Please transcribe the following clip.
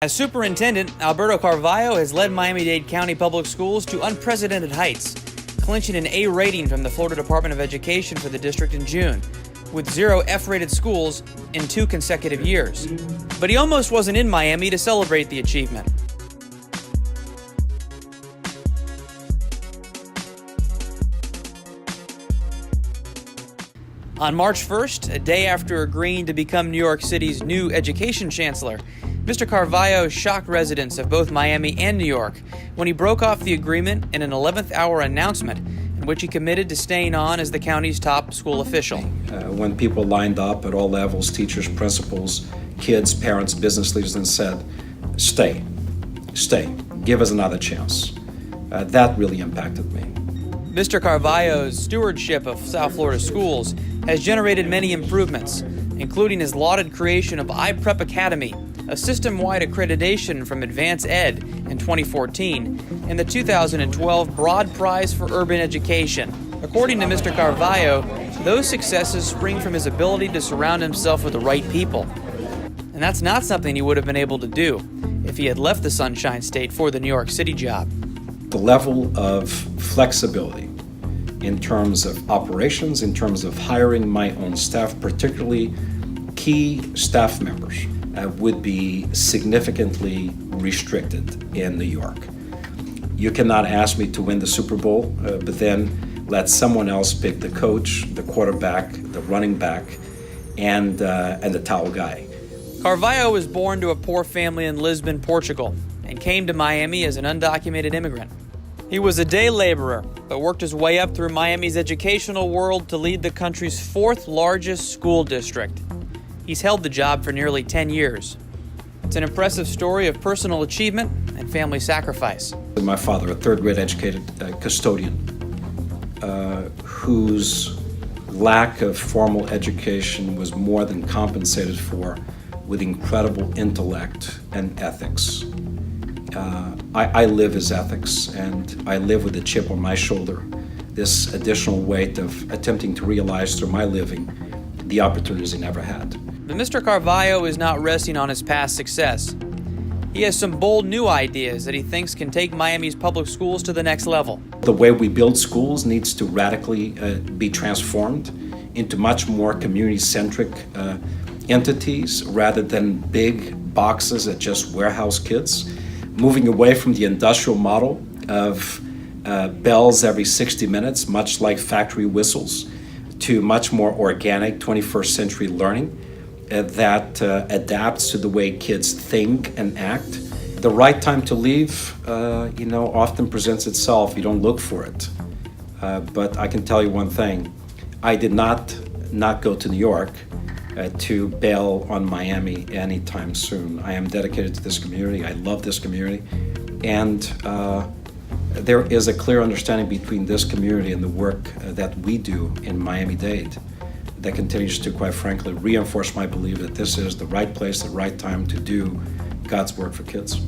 As superintendent, Alberto Carvalho has led Miami-Dade County Public Schools to unprecedented heights, clinching an A rating from the Florida Department of Education for the district in June, with 0 F-rated schools in 2 consecutive years. But he almost wasn't in Miami to celebrate the achievement. On March 1st, a day after agreeing to become New York City's new education chancellor, Mr. Carvalho shocked residents of both Miami and New York when he broke off the agreement in an 11th-hour announcement in which he committed to staying on as the county's top school official. When people lined up at all levels, teachers, principals, kids, parents, business leaders, and said, stay, give us another chance. That really impacted me. Mr. Carvalho's stewardship of South Florida schools has generated many improvements, including his lauded creation of iPrep Academy, a system-wide accreditation from Advance Ed in 2014, and the 2012 Broad Prize for Urban Education. According to Mr. Carvalho, those successes spring from his ability to surround himself with the right people. And that's not something he would have been able to do if he had left the Sunshine State for the New York City job. The level of flexibility in terms of operations, in terms of hiring my own staff, particularly key staff members, would be significantly restricted in New York. You cannot ask me to win the Super Bowl, but then let someone else pick the coach, the quarterback, the running back, and the towel guy. Carvalho was born to a poor family in Lisbon, Portugal, and came to Miami as an undocumented immigrant. He was a day laborer, but worked his way up through Miami's educational world to lead the country's 4th largest school district. He's held the job for nearly 10 years. It's an impressive story of personal achievement and family sacrifice. My father, a 3rd grade educated custodian, whose lack of formal education was more than compensated for with incredible intellect and ethics. I live his ethics, and I live with a chip on my shoulder, this additional weight of attempting to realize through my living the opportunities he never had. But Mr. Carvalho is not resting on his past success. He has some bold new ideas that he thinks can take Miami's public schools to the next level. The way we build schools needs to radically be transformed into much more community-centric entities rather than big boxes that just warehouse kids. Moving away from the industrial model of bells every 60 minutes, much like factory whistles, to much more organic 21st century learning that adapts to the way kids think and act. The right time to leave, often presents itself. You don't look for it. But I can tell you one thing. I did not go to New York to bail on Miami anytime soon. I am dedicated to this community. I love this community. And there is a clear understanding between this community and the work that we do in Miami-Dade that continues to, quite frankly, reinforce my belief that this is the right place, the right time to do God's work for kids.